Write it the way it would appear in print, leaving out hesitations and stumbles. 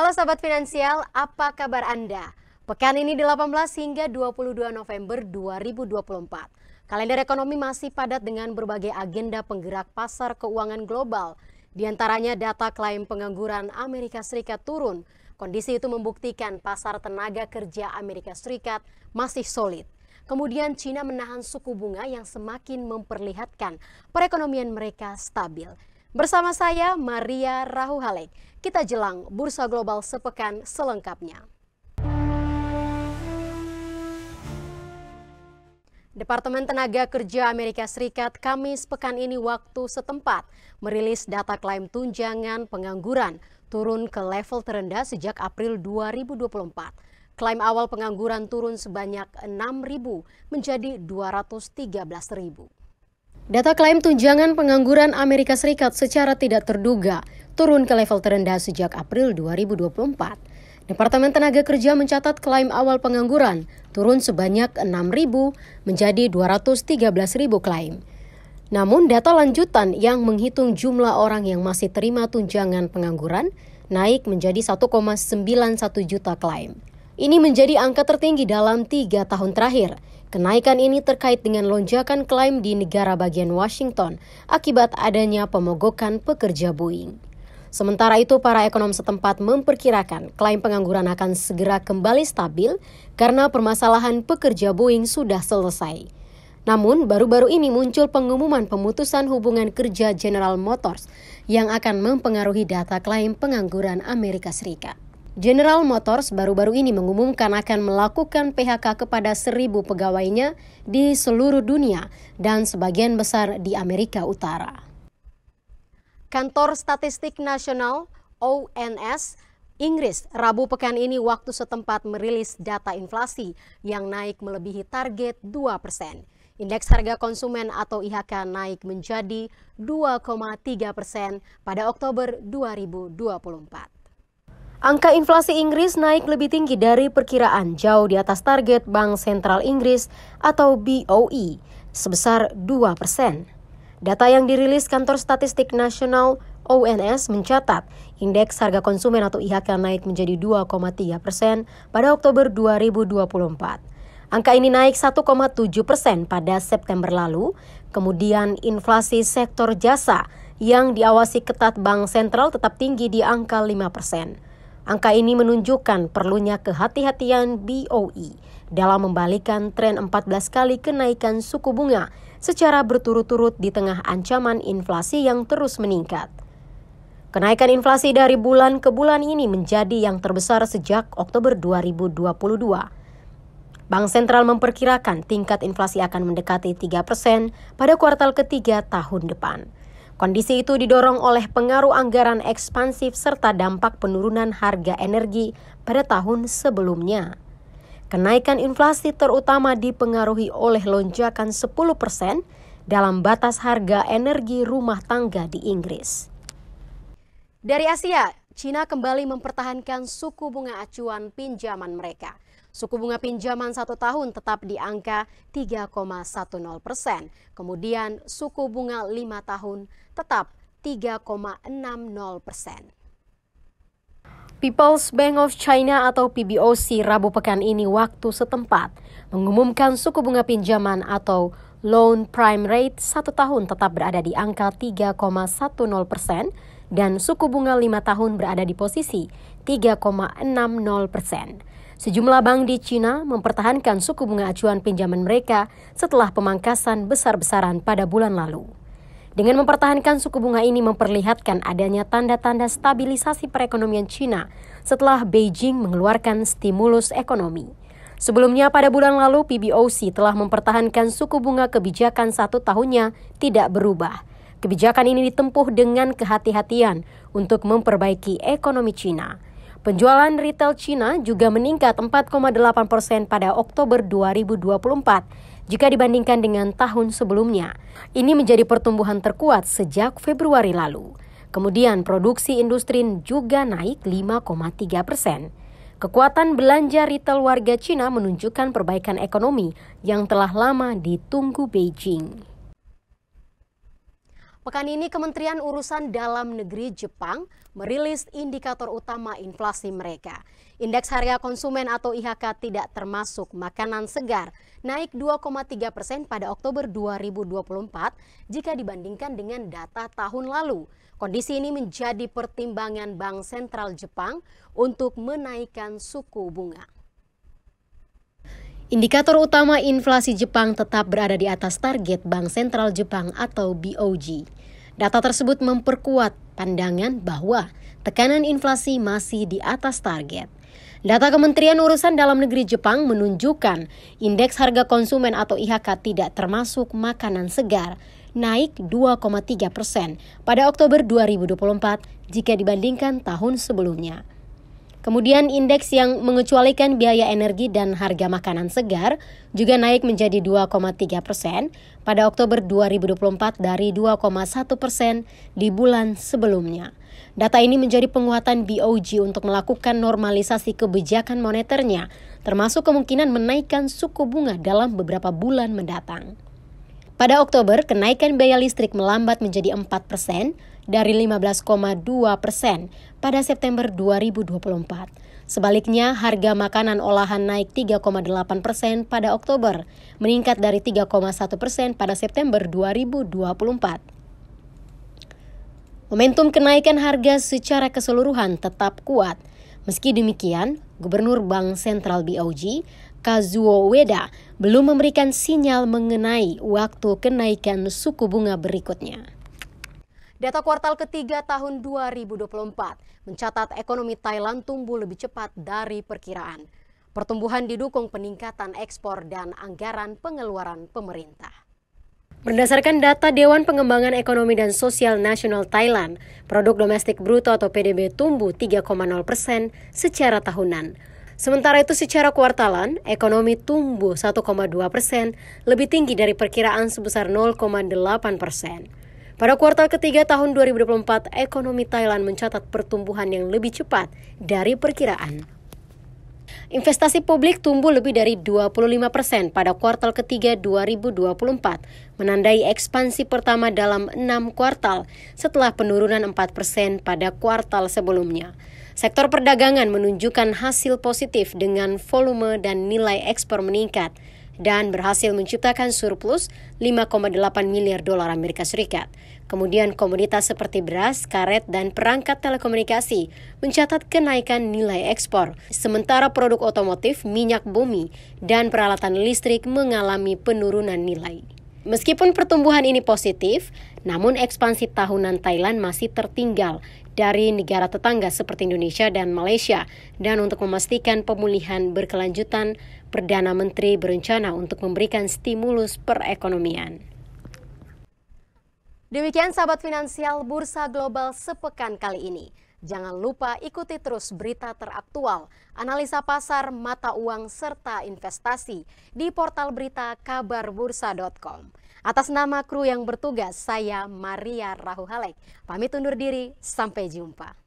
Halo Sobat Finansial, apa kabar Anda? Pekan ini 18 hingga 22 November 2024. Kalender ekonomi masih padat dengan berbagai agenda penggerak pasar keuangan global. Di antaranya data klaim pengangguran Amerika Serikat turun. Kondisi itu membuktikan pasar tenaga kerja Amerika Serikat masih solid. Kemudian China menahan suku bunga yang semakin memperlihatkan perekonomian mereka stabil. Bersama saya Maria Rahuhalek, kita jelang bursa global sepekan selengkapnya. Departemen Tenaga Kerja Amerika Serikat Kamis pekan ini waktu setempat merilis data klaim tunjangan pengangguran turun ke level terendah sejak April 2024. Klaim awal pengangguran turun sebanyak 6.000 menjadi 213.000. Data klaim tunjangan pengangguran Amerika Serikat secara tidak terduga turun ke level terendah sejak April 2024. Departemen Tenaga Kerja mencatat klaim awal pengangguran turun sebanyak 6.000 menjadi 213.000 klaim. Namun data lanjutan yang menghitung jumlah orang yang masih terima tunjangan pengangguran naik menjadi 1,91 juta klaim. Ini menjadi angka tertinggi dalam 3 tahun terakhir. Kenaikan ini terkait dengan lonjakan klaim di negara bagian Washington akibat adanya pemogokan pekerja Boeing. Sementara itu, para ekonom setempat memperkirakan klaim pengangguran akan segera kembali stabil karena permasalahan pekerja Boeing sudah selesai. Namun, baru-baru ini muncul pengumuman pemutusan hubungan kerja General Motors yang akan mempengaruhi data klaim pengangguran Amerika Serikat. General Motors baru-baru ini mengumumkan akan melakukan PHK kepada 1.000 pegawainya di seluruh dunia dan sebagian besar di Amerika Utara. Kantor Statistik Nasional (ONS) Inggris Rabu pekan ini waktu setempat merilis data inflasi yang naik melebihi target 2%. Indeks harga konsumen atau IHK naik menjadi 2,3% pada Oktober 2024. Angka inflasi Inggris naik lebih tinggi dari perkiraan, jauh di atas target Bank Sentral Inggris atau BOE sebesar 2%. Data yang dirilis Kantor Statistik Nasional (ONS) mencatat indeks harga konsumen atau IHK naik menjadi 2,3% pada Oktober 2024. Angka ini naik 1,7% pada September lalu. Kemudian inflasi sektor jasa yang diawasi ketat Bank Sentral tetap tinggi di angka 5%. Angka ini menunjukkan perlunya kehati-hatian BOE dalam membalikan tren 14 kali kenaikan suku bunga secara berturut-turut di tengah ancaman inflasi yang terus meningkat. Kenaikan inflasi dari bulan ke bulan ini menjadi yang terbesar sejak Oktober 2022. Bank Sentral memperkirakan tingkat inflasi akan mendekati 3% pada kuartal ketiga tahun depan. Kondisi itu didorong oleh pengaruh anggaran ekspansif serta dampak penurunan harga energi pada tahun sebelumnya. Kenaikan inflasi terutama dipengaruhi oleh lonjakan 10% dalam batas harga energi rumah tangga di Inggris. Dari Asia, China kembali mempertahankan suku bunga acuan pinjaman mereka. Suku bunga pinjaman 1 tahun tetap di angka 3,10%. Kemudian suku bunga 5 tahun tetap 3,60%. People's Bank of China atau PBOC Rabu pekan ini waktu setempat mengumumkan suku bunga pinjaman atau loan prime rate 1 tahun tetap berada di angka 3,10% dan suku bunga 5 tahun berada di posisi 3,60%. Sejumlah bank di China mempertahankan suku bunga acuan pinjaman mereka setelah pemangkasan besar-besaran pada bulan lalu. Dengan mempertahankan suku bunga ini memperlihatkan adanya tanda-tanda stabilisasi perekonomian China setelah Beijing mengeluarkan stimulus ekonomi. Sebelumnya pada bulan lalu PBOC telah mempertahankan suku bunga kebijakan 1 tahunnya tidak berubah. Kebijakan ini ditempuh dengan kehati-hatian untuk memperbaiki ekonomi China. Penjualan retail China juga meningkat 4,8% pada Oktober 2024 jika dibandingkan dengan tahun sebelumnya. Ini menjadi pertumbuhan terkuat sejak Februari lalu. Kemudian produksi industri juga naik 5,3%. Kekuatan belanja retail warga China menunjukkan perbaikan ekonomi yang telah lama ditunggu Beijing. Pekan ini Kementerian Urusan Dalam Negeri Jepang merilis indikator utama inflasi mereka. Indeks harga konsumen atau IHK tidak termasuk makanan segar naik 2,3% pada Oktober 2024 jika dibandingkan dengan data tahun lalu. Kondisi ini menjadi pertimbangan Bank Sentral Jepang untuk menaikkan suku bunga. Indikator utama inflasi Jepang tetap berada di atas target Bank Sentral Jepang atau BOJ. Data tersebut memperkuat pandangan bahwa tekanan inflasi masih di atas target. Data Kementerian Urusan Dalam Negeri Jepang menunjukkan indeks harga konsumen atau IHK tidak termasuk makanan segar naik 2,3% pada Oktober 2024 jika dibandingkan tahun sebelumnya. Kemudian indeks yang mengecualikan biaya energi dan harga makanan segar juga naik menjadi 2,3% pada Oktober 2024 dari 2,1% di bulan sebelumnya. Data ini menjadi penguatan BOJ untuk melakukan normalisasi kebijakan moneternya, termasuk kemungkinan menaikkan suku bunga dalam beberapa bulan mendatang. Pada Oktober, kenaikan biaya listrik melambat menjadi 4% dari 15,2% pada September 2024. Sebaliknya, harga makanan olahan naik 3,8% pada Oktober, meningkat dari 3,1% pada September 2024. Momentum kenaikan harga secara keseluruhan tetap kuat. Meski demikian, Gubernur Bank Sentral BOJ, Kazuo Ueda, belum memberikan sinyal mengenai waktu kenaikan suku bunga berikutnya. Data kuartal ketiga tahun 2024 mencatat ekonomi Thailand tumbuh lebih cepat dari perkiraan. Pertumbuhan didukung peningkatan ekspor dan anggaran pengeluaran pemerintah. Berdasarkan data Dewan Pengembangan Ekonomi dan Sosial Nasional Thailand, produk domestik bruto atau PDB tumbuh 3,0% secara tahunan. Sementara itu secara kuartalan, ekonomi tumbuh 1,2%, lebih tinggi dari perkiraan sebesar 0,8%. Pada kuartal ketiga tahun 2024, ekonomi Thailand mencatat pertumbuhan yang lebih cepat dari perkiraan. Investasi publik tumbuh lebih dari 25% pada kuartal ketiga 2024, menandai ekspansi pertama dalam 6 kuartal setelah penurunan 4% pada kuartal sebelumnya. Sektor perdagangan menunjukkan hasil positif dengan volume dan nilai ekspor meningkat dan berhasil menciptakan surplus 5,8 miliar dolar Amerika Serikat. Kemudian komoditas seperti beras, karet, dan perangkat telekomunikasi mencatat kenaikan nilai ekspor, sementara produk otomotif, minyak bumi, dan peralatan listrik mengalami penurunan nilai. Meskipun pertumbuhan ini positif, namun ekspansi tahunan Thailand masih tertinggal dari negara tetangga seperti Indonesia dan Malaysia, dan untuk memastikan pemulihan berkelanjutan, Perdana Menteri berencana untuk memberikan stimulus perekonomian. Demikian sahabat finansial Bursa Global sepekan kali ini. Jangan lupa ikuti terus berita teraktual, analisa pasar, mata uang, serta investasi di portal berita kabarbursa.com. Atas nama kru yang bertugas, saya Maria Rahuhalek. Pamit undur diri, sampai jumpa.